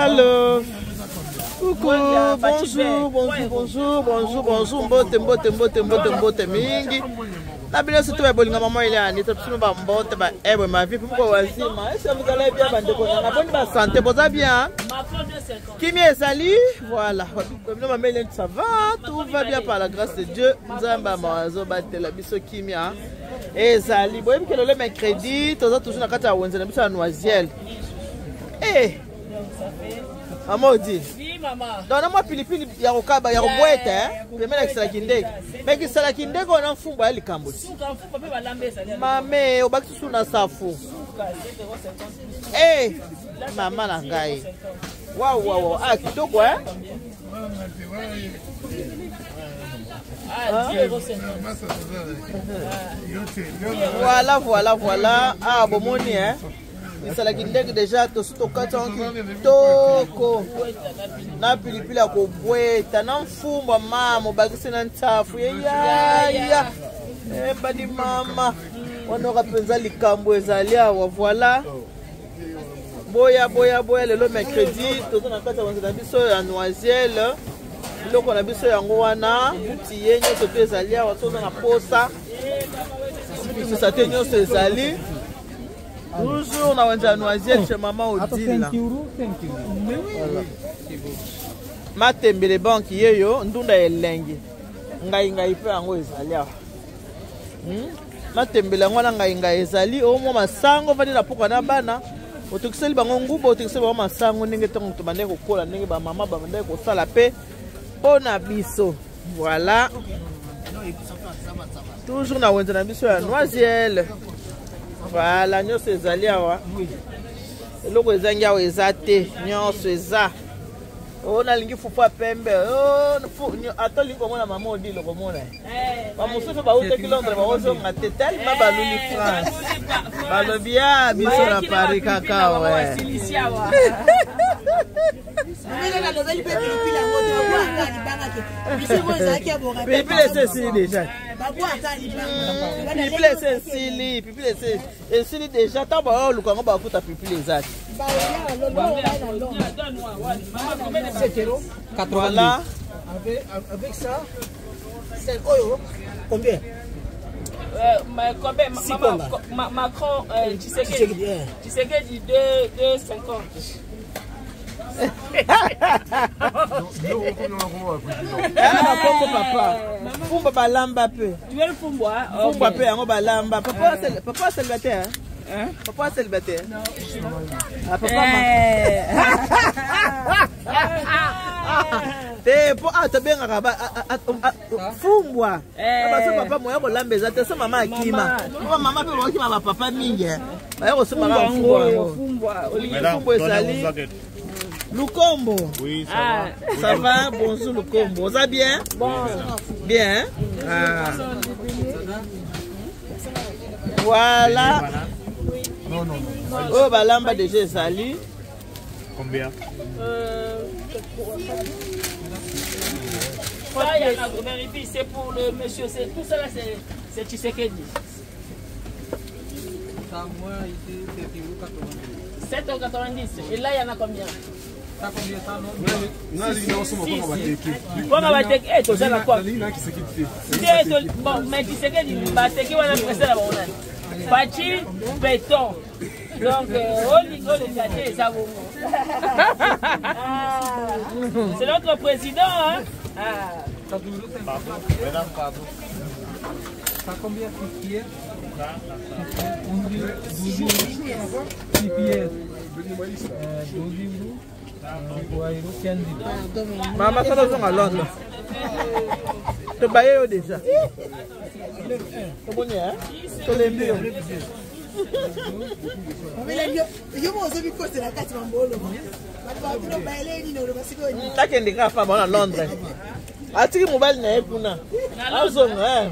Allô. Coucou, bonjour, mbote mingi. La belle c'est toi bolinga maman il est ani to psima ba mbote ba ebe ma vie pourquoi wazima. Est-ce que vous allez bien bande ko na bonne ba santé boza bien? Kimi ezali, voilà. Comme nous maman ça va, tout va bien par la grâce de Dieu. Nzamba mazo batela biso kimi hein. Ezali, boyebi que le mercredi, toujours na kati ya wenze na biso ya noisiel. Eh. Maman dit. Maman. Donne-moi pilipili ya rokaba ya robwete hein. Pemela kisala kindege. Mais kisala kindege on en fumba ali kambosi. Mame obaki suna safu. Eh, mama na ngai. Wow. Ah kitoko hein. Voilà. Ah bomoni hein. Kisala kindege déjà tostoka toko na pilipili ya kobweta na mfumba mama obakisi na ntafu ya badi mama wanora penza likambo ezali awa voilà boya lelo mercredi toza na kati ya wanze na biso ya noisiel biloko na biso yango wana buti ye nyonso mpe ezali awa toza na posa sipimisa te nyonso ezali toujours na wanja noisiel chez maman Odile. Matembele banki yeyo ndunda elengi. Ngai pe yango ezali awa. Matembele ngwana ngai ezali o mo masango vandi na poko na bana. Otokiseli bango ngubo otokiseli bango masango ndenge tongo to bande ko kola ndenge ba mama ba bande ko sala pe pona biso. Voilà. Toujours na wanja na biso ya noisiel. Voilà, nyonso ezali awa. Eloko ezangi awa eza te, nyonso eza. Oh nalingi fufu pembe. Oh ato lingo mona mama Odile komona. Ba mususu ba ute kilombre ba ozo ngate tellement ba luli France. Ba lobia biso na Paris kaka ouais. Pilipili c'est déjà. Pilipili c'est déjà ta ba luka ngo ba futa pilipili ezali. Voilà. Avec ça, c'est combien? Macron, tu sais que dit 2,50. Papa. Fumba balamba peu. Tu veux le fumba? Fumba peu yango balamba. Papa célibataire. Hein? Papa célibataire. Non. Ah papa. Te benga kaba fumbwa. Papa moya ko lambeza te so mama akima. Mama pe ko kima papa mingi. Ba ko so mama fumbwa. Fumbwa ezali. Lukombo. Oui, ça va. Ça va, bonjour Lukombo. Ça va bien? Bon. Bien. Ah. Voilà. Non. Oh, balamba déjà sali. Combien? C'est pour le monsieur. Tout ça là, c'est Tshisekedi. Ça, moi, ici, c'est 7,90 €. Et là, il y en a combien? Ça combien ça, non? Bon, mais Tshisekedi, c'est qui va nous presser là-bas? Pachi, béton. Donc, c'est notre président, hein? Pardon. Ça combien de pieds? Maman, ça va à Londres. Tu bailles déjà. Tu connais, hein? Tu l'aimes bien. Takendeka fama na Londres. Atiki mobile na ekuna. Azonga.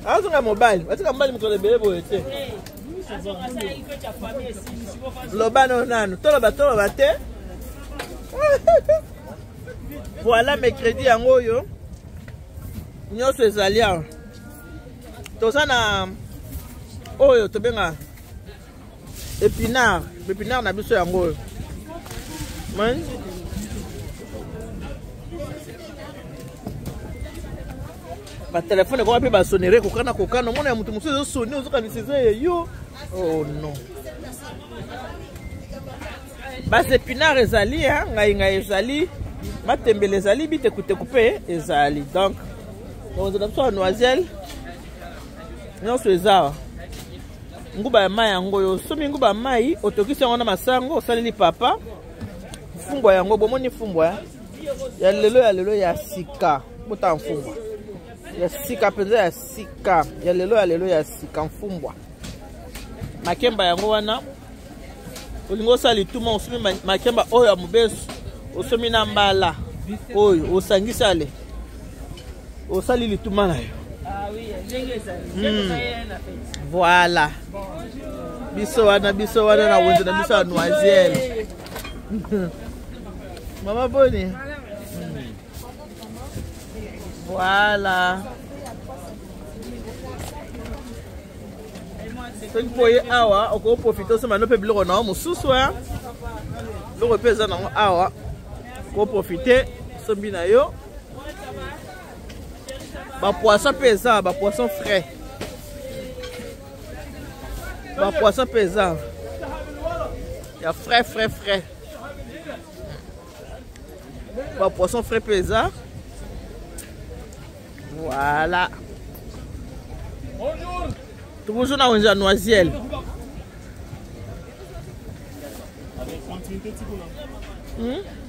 Azonga mobile. Atika mobile mukole bebo ete. Lobano nanu. Toloba te. Voilà mercredi yango yo. Nyonso ezali awa. Toza na oyo tobenga épinard na biso yango. Oui. Ba téléphone ko pe ba sonnerie ko kana mona ya mutu musu sonni ozokanisize yo. Oh non. Ba épinards ezali ngai ezali matembele ezali bite couper ezali. Donc on a besoin de noiselle. Non so ezala. Nguba ya mai yango yo somi nguba mai otokisi yango na masango osaleli papa. Fumbwa yango bomoni fumbwa ya lelo ya sika bota mfumbwa. Ya sika penza ya sika ya lelo ya sika mfumbwa. Makemba yango wana olingo sali tuma osumi makemba oyo amubesu osomi na mbala oyo osangisa le osali lituma na yo. Ah oui, voilà. Biso wana na wenze na biso noiselle. Mama boni. Voilà. So il faut y awa oko profiter so manope biloko na mususu loko pesa na awa ko profiter so bina yo ba poisson pesa ba poisson frais ba poisson pesa ya frais ba poisson frais pesa. Voilà. Bonjour. Toujours dans une noiselle.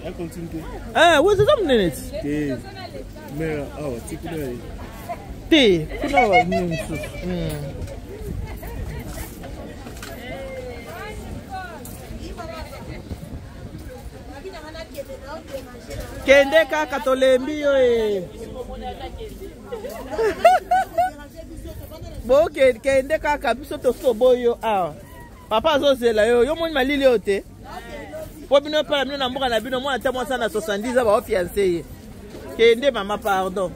Elle continue. Ah, où est-ce que vous venez? Mais, tu connais. Thé. Kende kaka tolembi yo Bo kende kaka biso tosoboyo awa. Papa azozela yo moni malili yo te. Po bino pa bino na mboka na bino mwana ta mwasa na 70 ba o fiancé ye. Kende mama pardon.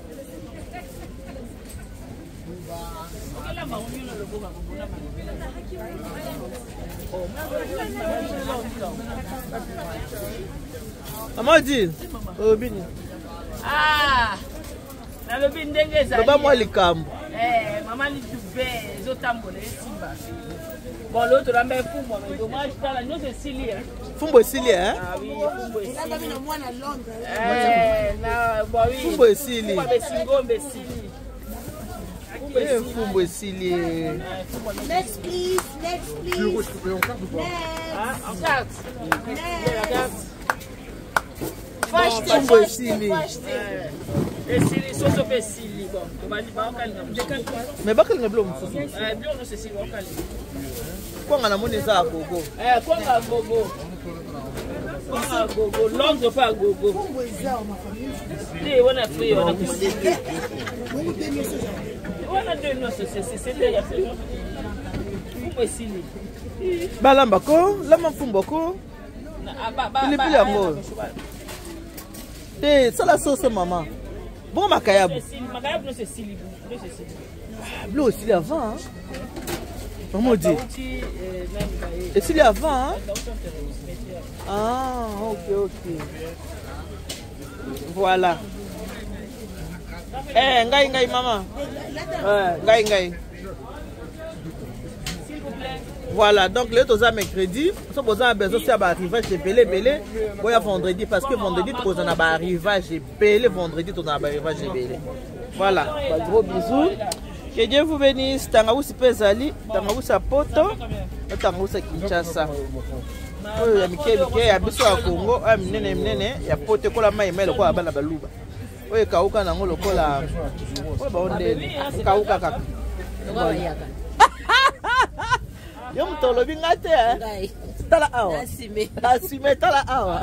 Maman dit, Obini. Ah, na lobi ndenge ezali. Baba moi likambo. Maman ni dube zotambola esimba. Bon l'autre là mais fumbo mais dommage ça là nous c'est Sili hein. Fumbo Sili hein? Ah oui, fumbo Sili. Là bami na mwana Londres. Na bon oui. Fumbo Sili. Fumbo Singombe Sili. Fumbo Sili. Next please, next please. Ah, en carte. Fumbo Sili. Et Sili soso pe Sili bon. To ba okalinga. Mais bakalinga bilo mususu. Bilo no c'est Sili okalinga. Kwanga na moni za gogo. Kwanga gogo. Kwanga gogo, Londres pa gogo. Fumbo eza ma famille. Ni wana free wana kusiki. Wana de no c'est là ya fait. Fumbo Sili. Balamba ko, lama fumbo ko. Pilipili yango. Te sala sauce maman. Bon makayabu. Makayabu c'est Sili. Bleu aussi avant hein. Maman dit. Et s'il y a avant hein? Ah, ok. Voilà. Ngai maman. Ngai. Voilà, donc le toza mercredi, si vous avez besoin de arrivage de belé, vous avez vendredi parce que vendredi vous avez arrivage de belé, vendredi vous avez arrivage de belé. Voilà, gros bisous. Que Dieu vous bénisse. Tangaousi Pezali, Tangaousa Poto, Tangaousa Kinshasa. Oyo ya mike ya biso ya Congo, minene ya pote kola mai lokola bana baluba. Oyo kauka nango lokola. Oyo baonde kauka kaka. Yo mtolo bingate eh. Tala awa. Asime tala awa.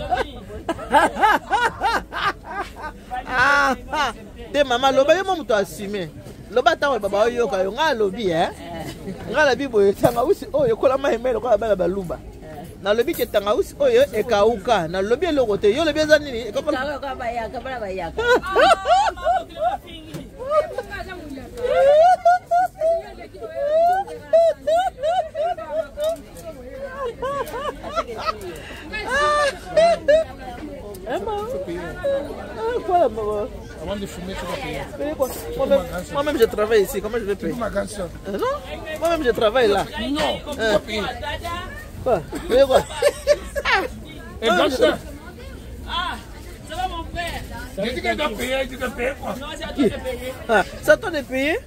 De mama loba yo muto asime. Loba tawo baba oyo ka yo nga lobi eh. Nga lobi boyo tanga usi oyo kola mahemelo kwa bala baluba. Na lobi ke tanga usi oyo ekauka. Na lobi eloko te yo lobi eza nini? Ekapa ka bayaka bala bayaka. Quoi, maman? Avant de fumer, tu vas payer. Payer quoi? Moi-même, je travaille ici. Comment je vais payer? Ma grande soeur. Non, moi-même, je travaille là. Non, tu vas payer. Quoi? Payer quoi? Et grande soeur. Ah, ça va mon frère? J'ai dit qu'elle doit payer, tu dois payer quoi? Non, c'est à toi de payer. Ah, c'est à toi de payer?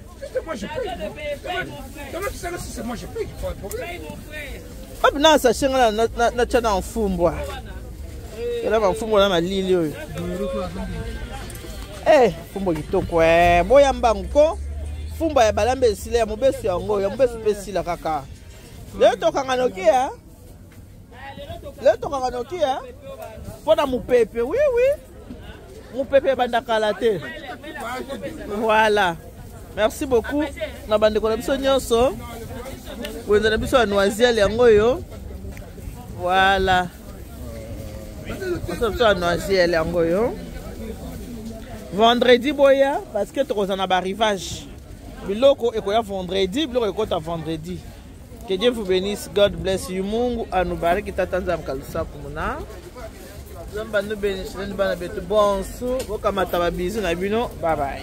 Moi, je paye. C'est à toi de payer. Paye mon frère. Comment tu sais que si c'est moi, je paye, il faut un problème. Paye mon frère. Hop, na sachet nga na tcha na mfumbwa. Ela ba mfumbwa na malili oyo. Fumbo kitoko boya mbango. Fumba ya balambe esile ya mobesu yango, ya mobesu pesila kaka. Leo tokanga nokia. Leo tokanga nokia. Pona mupepe, oui oui. Mupepe bandakala te. Voilà. Merci beaucoup. Na bande ko na biso nyonso. Wenza na biso noisiel yango yo. Voilà. Ça noisiel yango yo. Vendredi boya parce que tu as un arrivage. Biloko ekoya vendredi, biloko ekota vendredi. Que Dieu vous bénisse, God bless you. Mungu anubariki tata nzambe kalusa kumuna. Nzambe anu bénisse, nzambe na betu bonso. Bokamata ba bizu na bino. Bye bye.